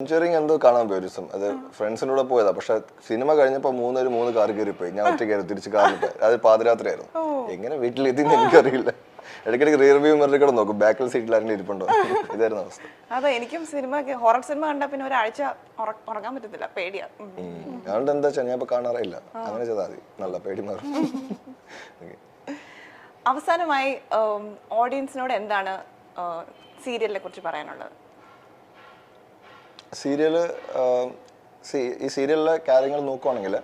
Conjuring എന്തോ കാണാൻ പോയി ഒരു ദിവസം. അത് ഫ്രണ്ട്സിൻ്റെ കൂടെ പോയതാ. പക്ഷെ സിനിമ കഴിഞ്ഞപ്പോൾ മൂന്ന് കാർ കയറിപ്പോയി. ഞാൻ ഒറ്റയ്ക്കായിരുന്നു തിരിച്ച് കാറിൽ പോയി. അത് പാതിരാത്രിയായിരുന്നു. എങ്ങനെ വീട്ടിലെത്തിയെന്ന് എനിക്കറിയില്ല. ഇടയ്ക്കിടയ്ക്ക് റിയർ വ്യൂ മിററിൽ കൂടെ നോക്കും ബാക്കിൽ സീറ്റിൽ ആരെങ്കിലും ഇരിപ്പുണ്ടോ. ഇതായിരുന്നു അവസ്ഥ. അതെ, എനിക്കും ഹൊറർ സിനിമ കണ്ടാൽ പിന്നെ ഒരാഴ്ച ഉറങ്ങാൻ പറ്റത്തില്ല, പേടിയാ. അതുകൊണ്ട് എന്താ വെച്ചാൽ ഞാൻ ഇപ്പൊ കാണാറില്ല. അങ്ങനെ ചെയ്താൽ മതി, നല്ല പേടി മാറും. അവസാനമായി ഓഡിയൻസിനോട് എന്താണ് സീരിയലിനെ കുറിച്ച് പറയാനുള്ളത്? സീരിയല് ഈ സീരിയലിലെ കാര്യങ്ങൾ നോക്കുവാണെങ്കിൽ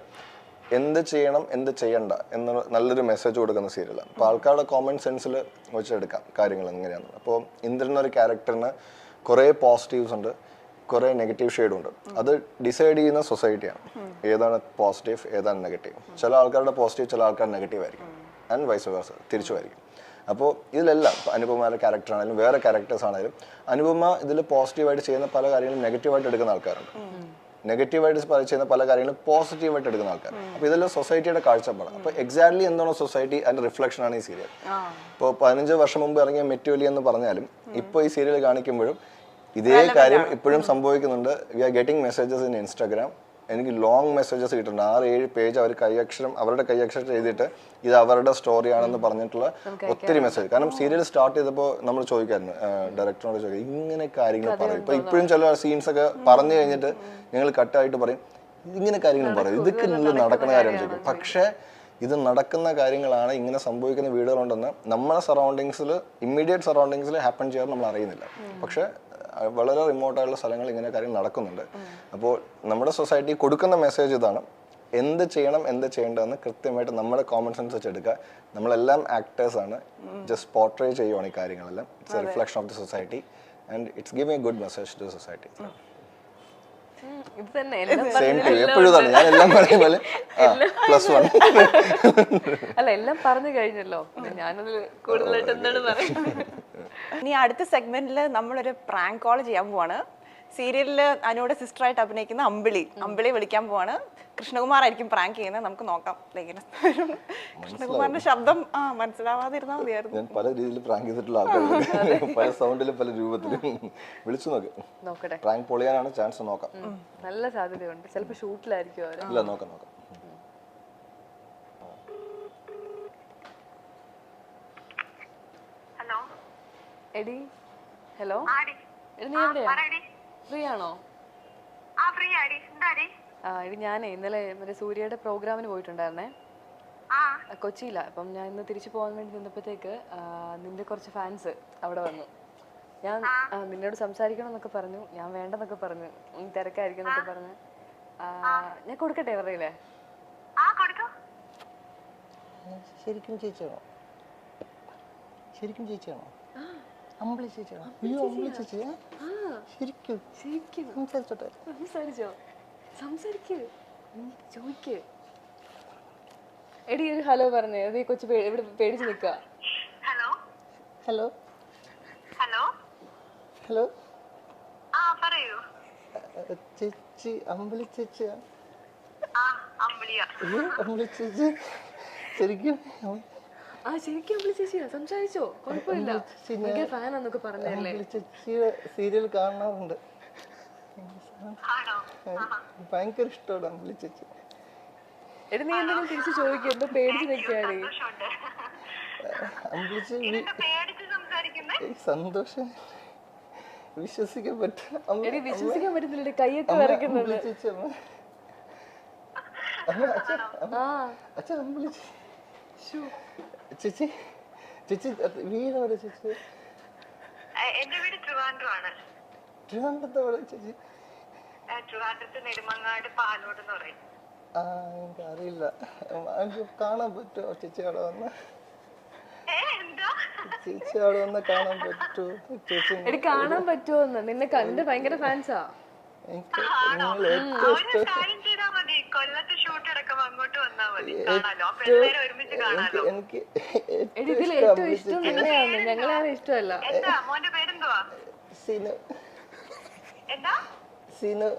എന്ത് ചെയ്യണം എന്ത് ചെയ്യണ്ട എന്ന നല്ലൊരു മെസ്സേജ് കൊടുക്കുന്ന സീരിയലാണ്. അപ്പോൾ ആൾക്കാരുടെ കോമൺ സെൻസിൽ വെച്ചെടുക്കാം കാര്യങ്ങൾ എങ്ങനെയാണ്. അപ്പോൾ ഇന്ദ്രൻ എന്നൊരു ക്യാരക്ടറിന് കുറേ പോസിറ്റീവ്സ് ഉണ്ട്, കുറേ നെഗറ്റീവ് ഷെയ്ഡും ഉണ്ട്. അത് ഡിസൈഡ് ചെയ്യുന്ന സൊസൈറ്റിയാണ് ഏതാണ് പോസിറ്റീവ് ഏതാണ് നെഗറ്റീവ്. ചില ആൾക്കാരുടെ പോസിറ്റീവ് ചില ആൾക്കാർ നെഗറ്റീവ് ആയിരിക്കും, ആൻഡ് വൈസ് വേഴ്സ തിരിച്ചുമായിരിക്കും. അപ്പോൾ ഇതിലെല്ലാം അനുപമയുടെ ക്യാരക്ടർ ആണെങ്കിലും വേറെ ക്യാരക്ടേഴ്സ് ആണെങ്കിലും അനുപമ ഇതിൽ പോസിറ്റീവായിട്ട് ചെയ്യുന്ന പല കാര്യങ്ങളും നെഗറ്റീവായിട്ട് എടുക്കുന്ന ആൾക്കാരുണ്ട്, നെഗറ്റീവായിട്ട് ചെയ്യുന്ന പല കാര്യങ്ങളും പോസിറ്റീവായിട്ട് എടുക്കുന്ന ആൾക്കാർ. അപ്പോൾ ഇതെല്ലാം സൊസൈറ്റിയുടെ കാഴ്ചപ്പാടാണ്. അപ്പോൾ എക്സാക്ട്ലി എന്താണോ സൊസൈറ്റി അതിൻ്റെ റിഫ്ലക്ഷനാണ് ഈ സീരിയൽ. ഇപ്പോൾ 15 വർഷം മുമ്പ് ഇറങ്ങിയ മെറ്റുവലി എന്ന് പറഞ്ഞാലും ഇപ്പോൾ ഈ സീരിയൽ കാണിക്കുമ്പോഴും ഇതേ കാര്യം ഇപ്പോഴും സംഭവിക്കുന്നുണ്ട്. We are getting messages in Instagram. എനിക്ക് ലോങ് മെസ്സേജസ് കിട്ടുന്നുണ്ട്. 6-7 പേജ് അവർ അവരുടെ കൈയക്ഷരം എഴുതിയിട്ട് ഇത് അവരുടെ സ്റ്റോറിയാണെന്ന് പറഞ്ഞിട്ടുള്ള ഒത്തിരി മെസ്സേജ്. കാരണം സീരിയൽ സ്റ്റാർട്ട് ചെയ്തപ്പോൾ നമ്മൾ ചോദിക്കായിരുന്നു, ഡയറക്ടറിനോട് ചോദിക്കും ഇങ്ങനെ കാര്യങ്ങൾ പറയും. ഇപ്പൊ ഇപ്പോഴും ചില സീൻസ് ഒക്കെ പറഞ്ഞു കഴിഞ്ഞിട്ട് ഞങ്ങൾ കട്ടായിട്ട് പറയും ഇങ്ങനെ കാര്യങ്ങളും പറയും, ഇതൊക്കെ നിങ്ങൾ നടക്കുന്ന കാര്യം ചോദിക്കും. പക്ഷേ ഇത് നടക്കുന്ന കാര്യങ്ങളാണ്, ഇങ്ങനെ സംഭവിക്കുന്ന വീടുകളുണ്ടെന്ന് നമ്മുടെ സറൗണ്ടിങ്സിൽ ഇമ്മീഡിയറ്റ് സറൗണ്ടിങ്സിൽ ഹാപ്പൻ ചെയ്യാൻ നമ്മൾ അറിയുന്നില്ല. പക്ഷേ വളരെ റിമോട്ടായുള്ള സ്ഥലങ്ങൾ ഇങ്ങനെ കാര്യങ്ങൾ നടക്കുന്നുണ്ട്. അപ്പോൾ നമ്മുടെ സൊസൈറ്റി കൊടുക്കുന്ന മെസ്സേജ് ഇതാണ്, എന്ത് ചെയ്യണം എന്ത് ചെയ്യേണ്ടതെന്ന് കൃത്യമായിട്ട് നമ്മുടെ കോമൺ സെൻസ് വെച്ചെടുക്കുക. നമ്മളെല്ലാം ആക്ടേഴ്സാണ്, ജസ്റ്റ് പോർട്രേ ചെയ്യുവാണ് ഈ കാര്യങ്ങളെല്ലാം. It's a reflection of the society and it's giving a good message to society. ഞാൻ എല്ലാം പറയുമ്പോൾ +1 അല്ല, എല്ലാം പറഞ്ഞു കഴിഞ്ഞല്ലോ. ഞാനതിൽ കൂടുതലായിട്ട് എന്താണ് പറയുന്നത്? ഇനി അടുത്ത സെഗ്മെന്റിൽ നമ്മളൊരു പ്രാങ്ക് കോൾ ചെയ്യാൻ പോവാണ്. സീരിയലില് അനുവിടെ സിസ്റ്ററായിട്ട് അഭിനയിക്കുന്ന അമ്പിളി വിളിക്കാൻ പോവാണ്. കൃഷ്ണകുമാർ ആയിരിക്കും പ്രാങ്ക് ചെയ്യുന്നത്. നമുക്ക് നോക്കാം കൃഷ്ണകുമാറിന്റെ ശബ്ദം മനസ്സിലാവാതിരുന്നാൽ മതിയായിരുന്നു. ഞാൻ പല രീതിയിൽ പ്രാങ്ക് ചെയ്തിട്ടുള്ള ആൾക്കാരുണ്ട്, പല സൗണ്ടിലും പല രൂപത്തിലും. വിളിച്ചു നോക്കട്ടെ, പ്രാങ്ക് പൊളിയാനാണ് ചാൻസ്. നോക്കാം, നല്ല സാധ്യതയുണ്ട്. ചിലപ്പോൾ ഷൂട്ടിലായിരിക്കും അവര്. ഇല്ല, നോക്കാം. എടി, ഹലോ. എടി, നീ എവിടെയാ? ഫ്രീ ആണോ? എടി, ഞാനേ ഇന്നലെ മറ്റേ സൂര്യയുടെ പ്രോഗ്രാമിന് പോയിട്ടുണ്ടായിരുന്നേ, കൊച്ചിയില. അപ്പം ഞാൻ ഇന്ന് തിരിച്ചു പോകാൻ വേണ്ടി നിന്നപ്പോഴത്തേക്ക് നിന്റെ കുറച്ച് ഫാൻസ് അവിടെ വന്നു. ഞാൻ നിന്നോട് സംസാരിക്കണം എന്നൊക്കെ പറഞ്ഞു. ഞാൻ വേണ്ടെന്നൊക്കെ പറഞ്ഞു, തിരക്കായിരിക്കും എന്നൊക്കെ പറഞ്ഞു. ഞാൻ കൊടുക്കട്ടെ പറയില്ലേ? ശരിക്കും ചേച്ചിയാണോ? അമ്പിളി ചേച്ചിയാണോ? അമ്പിളി ചേച്ചിയാ? ശരിക്കും സംസാരിച്ചോട്ടെ? സംസാരിക്കൂ, ചോദിക്ക്. എടി, ഒരു ഹലോ പറഞ്ഞേ. അത് ഈ കൊച്ചു ഇവിടെ പേടിച്ച് നിൽക്കുക. ഹലോ. ചേച്ചി അമ്പിളി ചേച്ചിയാ? അമ്പിളി ചേച്ചി ശരിക്കും? ശരിക്കും അമ്പിളി ചേച്ചിയാ? സംസാരിച്ചോ? കുഴപ്പമില്ല, ഫാനാന്നൊക്കെ പറഞ്ഞല്ലേ. ചേച്ചിയുടെ സീരിയൽ കാണാറുണ്ട്, ഭയങ്കര ഇഷ്ടമാണ് അമ്പിളി ചേച്ചി. എടി, നീ എന്തെങ്കിലും തിരിച്ചു ചോദിക്കും, എന്തോ പേടിച്ച് നിൽക്കുകയാണ്. അമ്പിളി ചേച്ചി സന്തോഷം വിശ്വസിക്കാൻ പറ്റില്ല. എടി, വിശ്വസിക്കാൻ പറ്റുന്നില്ല, കൈയൊക്കെ വരയ്ക്കുന്നത്. ചേച്ചി അമ്പിളി ചേച്ചി ചേച്ചി വീടാണ് ചേച്ചി? എന്റെ വീട് ട്രിവാൻഡ്രമാണ്. ട്രിവാൻഡ്രത്തോടെ ചേച്ചി? ട്രിവാൻഡ്രത്ത് നെടുമങ്ങാട് പാലോട് എന്ന് പറയും. എനിക്ക് അറിയില്ല, കാണാൻ പറ്റുമോ ചേച്ചി അവിടെ വന്ന്? ചേച്ചി അവിടെ വന്ന് കാണാൻ പറ്റുമോ ചേച്ചി? എടി, കാണാൻ പറ്റുമോന്ന്? നിന്നെ കണ്ട് ഭയങ്കര ഫാൻസാ. എനിക്ക് നിങ്ങൾ ഏറ്റവും ഇഷ്ടം. കൊല്ലത്ത് ഷൂട്ട് അടക്കം അങ്ങോട്ട് വന്നാൽ മതി, ഒരുമിച്ച് കാണാലോ. എനിക്ക് ഏറ്റവും ഇഷ്ടം നിന്നെയാണ്, ഞങ്ങളെ ഇഷ്ടമല്ല. എന്താ മോന്റെ പേരെന്തുവാ? സിനു. എന്താ? സിനു.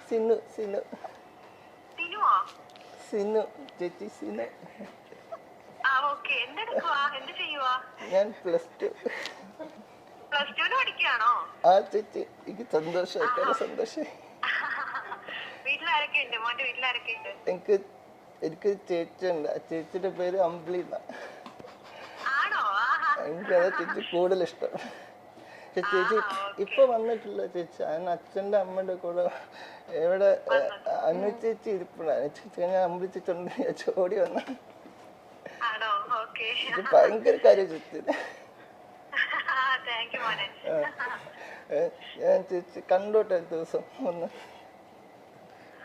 സിനു സിനു സിനുവോ? സിനു ചേച്ചി, സിനു. ഓക്കേ. എന്തെടുക്കുവാ? എന്ത് ചെയ്യുവാ? ഞാൻ +2. പ്ലസ് ടുവിന് പഠിക്കുകയാണോ? ആ ചേച്ചി എനിക്ക് സന്തോഷമായി സന്തോഷമായി. വീട്ടിലാരൊക്കെ ഉണ്ട്? മോന്റെ വീട്ടിലാരൊക്കെ ഉണ്ട്? എനിക്ക് ചേച്ചിയുണ്ട്. ആ ചേച്ചിയുടെ പേര് അമ്പിളി എന്നാ. ആണോ? ആഹാ. എനിക്കതാ ചേച്ചി കൂടുതൽ ഇഷ്ടം. ചേച്ചി ഇപ്പൊ വന്നിട്ടില്ല ചേച്ചി. ഞാൻ അച്ഛൻ്റെ അമ്മയുടെ കൂടെ എവിടെ അനു ചേച്ചി ഇരിപ്പുണ്ട്. അനു ചേച്ചി ഞാൻ അമ്പിളി ചേച്ചി ഉണ്ട് ചോടി വന്ന ആണോ? ഓക്കെ. ഭയങ്കര കാര്യം ചേച്ചി. താങ്ക് യു മോനെ. ഞാൻ ചേച്ചി കണ്ടോട്ടെ ദിവസം ഒന്ന്.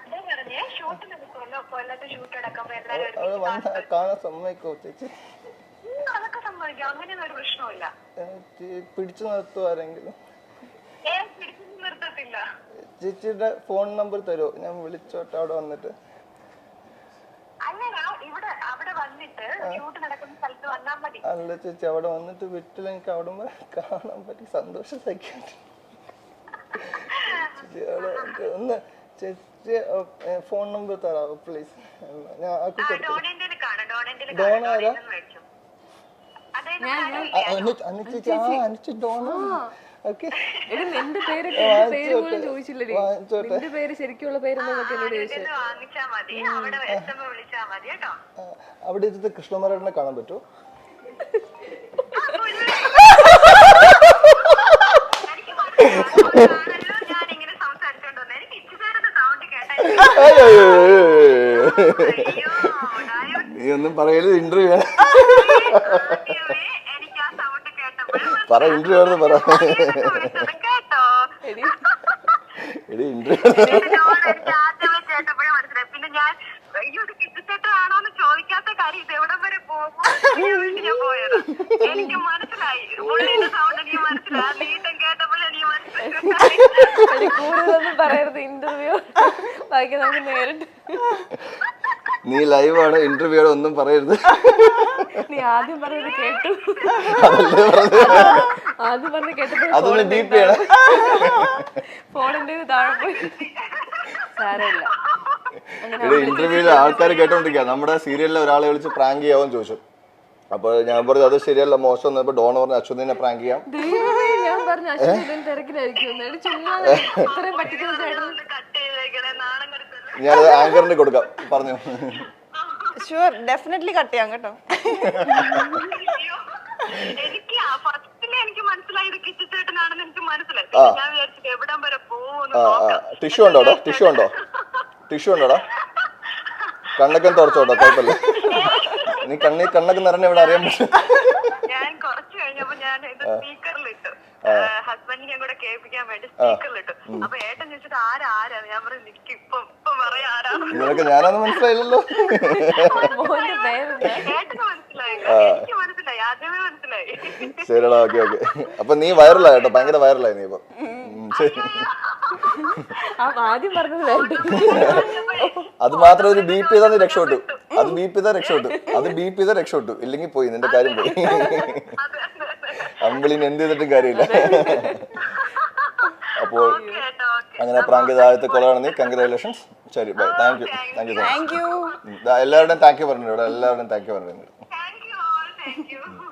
അതാ പറഞ്ഞേ ഷൂട്ട് നടക്കുമല്ലോ. കൊല്ലത്ത് ഷൂട്ട് നടക്കുമ്പോ എല്ലാരും അവിടെ വന്ന് കാണാൻ സമ്മതിക്കോ ചേച്ചി? അതൊക്കെ സമ്മതിക്കും. അങ്ങനെയൊന്നും ഒരു പ്രശ്നമില്ല. പിടിച്ചു നിർത്തുമോ ആരെങ്കിലും? പിടിച്ചു നിർത്തത്തില്ല. ചേച്ചിയുടെ ഫോൺ നമ്പർ തരുമോ? ഞാൻ വിളിച്ചോട്ടെ അവിടെ വന്നിട്ട്. അങ്ങനെ അവിടെ വന്നിട്ട് ഷൂട്ട് നടക്കുന്ന സ്ഥലത്ത് വന്നാൽ മതി. അല്ല ചേച്ചി അവിടെ വന്നിട്ട് വീട്ടിൽ എനിക്ക് അവിടെ കാണാൻ പറ്റി സന്തോഷം സഹിക്കാൻ. ചേച്ചി അവിടെ എനിക്ക് ഒന്ന് ചേച്ചി ഫോൺ നമ്പർ തരാമോ പ്ലീസ്? ഞാൻ ആക്കി ഡോണ ആരാ? അനുചേച്ചി അനുചേച്ചി ഡോണ. ഓക്കെ എടി നിന്റെ പേര് പോലും ചോദിച്ചില്ലടി. നിന്റെ പേര് ശരിക്കുള്ള പേരെന്താന്നൊക്കെ എന്നോട് ചോദിച്ചത്. വാങ്ങിച്ചാ മതി. അവിടെ എത്തുമ്പോ വിളിച്ചാ മതി കേട്ടോ. അവിടെ ഇരുന്ന് കൃഷ്ണകുമാരേട്ടനെ കാണാൻ പറ്റുമോ? ഞാനിങ്ങനെ സംസാരിച്ചോണ്ടോന്നെ എനിക്ക് ഇച്ചിരി സൗണ്ട് കേട്ടാ നീ ഒന്നും പറയരുത്, ഇന്റർവ്യൂ എനിക്ക് ആ സൗണ്ട് കേട്ടപ്പോഴും പറ, ഇന്റർവ്യൂ പറ കേട്ടോ. എടി ഇന്റർവ്യൂ എനിക്ക് ആദ്യമേ കേട്ടപ്പോഴേ മനസ്സിലായി. പിന്നെ ഞാൻ അയ്യോ ഇത് കിട്ടിച്ചേട്ടാണോന്ന് ചോദിക്കാത്ത കാര്യം ഇത് എവിടം വരെ പോകുമോ ഞാൻ പോയത്. എനിക്ക് മനസ്സിലായി ഉള്ളിന്റെ സൗണ്ട് എനിക്ക് മനസ്സിലായി. നീട്ടം കേട്ടപ്പോഴേ എനിക്ക് മനസ്സിലായി. കൂടുതലൊന്നും പറയരുത്. ഇന്റർവ്യൂ ബാക്കി നമുക്ക് നേരിട്ട്. നീ ലൈവാണ്, ഇന്റർവ്യൂ ഒന്നും പറയരുത്. നീ ആദ്യം പറഞ്ഞത് കേട്ടു. ആദ്യം പറഞ്ഞ് കേട്ടപ്പോ അതൊന്ന് ഡീപ്പ് ചെയ്യണം. ഫോണിന്റെ താഴെ പോയി. സാരമില്ല. ഇന്റർവ്യൂവിൽ ആൾക്കാർ കേട്ടോണ്ടിരിക്കുക നമ്മുടെ സീരിയലിലെ ഒരാളെ വിളിച്ച് പ്രാങ്ക് ചെയ്യാമെന്ന് ചോദിച്ചു. അപ്പൊ ഞാൻ പറഞ്ഞു അത് ശരിയല്ല, മോശം എന്നപ്പോ ഡോൺ പറഞ്ഞു അശ്വതിനെ പ്രാങ്ക് ചെയ്യാം. ദൈവമേ, ഞാൻ പറഞ്ഞു അശ്വതി തിരക്കിലായിരിക്കും. ചുമ്മാ ഇത്രയും പറ്റിക്കുന്ന കട്ട് ചെയ്തേക്കണേ നാണം കെടുത്തല്ലേ. ഞാനത് ആങ്കറിന് കൊടുക്കാം, പറഞ്ഞു. ഷുവർ, ഡെഫിനറ്റ്ലി കട്ട് ചെയ്യാം കേട്ടോ. എനിക്ക് ഫസ്റ്റില് എനിക്ക് മനസ്സിലായി ഇത് കിച്ചിച്ചേട്ടനാണെന്ന് എനിക്ക് മനസ്സിലായി. ഞാൻ വിചാരിച്ചിട്ട് എവിടം വരെ പോകുന്നു. ടിഷ്യൂ ഉണ്ടോ അവിടെ? ടിഷ്യൂ ഉണ്ടോ? ടിഷ്യൂ ഉണ്ടോടാ? കണ്ണൊക്കെ തുടച്ചോട്ടോ, കുഴപ്പമില്ല. നീ കണ്ണൊക്കെ നിറഞ്ഞ ഇവിടെ അറിയാൻ പറ്റും. ഞാൻ കുറച്ച് കഴിഞ്ഞപ്പോ ഞാൻ ഇത് സ്പീക്കറിലിട്ടു. ഹസ്ബൻഡിനെ കൂടെ കേൾപ്പിക്കാൻ വേണ്ടി സ്പീക്കറിലിട്ടു. അപ്പൊ ഏട്ടൻ ചോദിച്ചിട്ട് ആരാ ഞാൻ പറഞ്ഞു എനിക്ക് ഇപ്പം പറയാ ആരാ. നിനക്ക് ഞാനൊന്നും മനസ്സിലായില്ലല്ലോ. ഏട്ടന് മനസ്സിലായില്ല, എനിക്ക് മനസ്സിലായി, ആദ്യമേ മനസ്സിലായി. ശരിടാ, ഓക്കെ ഓക്കെ. അപ്പൊ നീ വൈറലായി കേട്ടോ, ഭയങ്കര വൈറലായി നീ ഇപ്പൊ. ആദ്യം പറഞ്ഞത് അത് മാത്രം ഒരു ബീപ്പ് ചെയ്താൽ നീ രക്ഷപ്പെട്ടു. അത് ബീപ്പ് ചെയ്താൽ രക്ഷപ്പെട്ടു. അത് ബീപ്പ് ചെയ്താൽ രക്ഷപ്പെട്ടു. ഇല്ലെങ്കിൽ പോയി, നിന്റെ കാര്യം പോയി. അമ്പിളിന് എന്ത് ചെയ്തിട്ടും കാര്യമില്ല. അപ്പോൾ അങ്ങനെ പ്രാങ്ക് ചെയ്ത ആദ്യത്തെ കൊളാണ് നീ. കൺഗ്രാജുലേഷൻസ്. ശരി, bye. Thank you. Thank you. എല്ലാവരുടെയും താങ്ക് യു പറഞ്ഞു. ഇവിടെ എല്ലാവരുടെയും താങ്ക് യു പറഞ്ഞു. Thank U.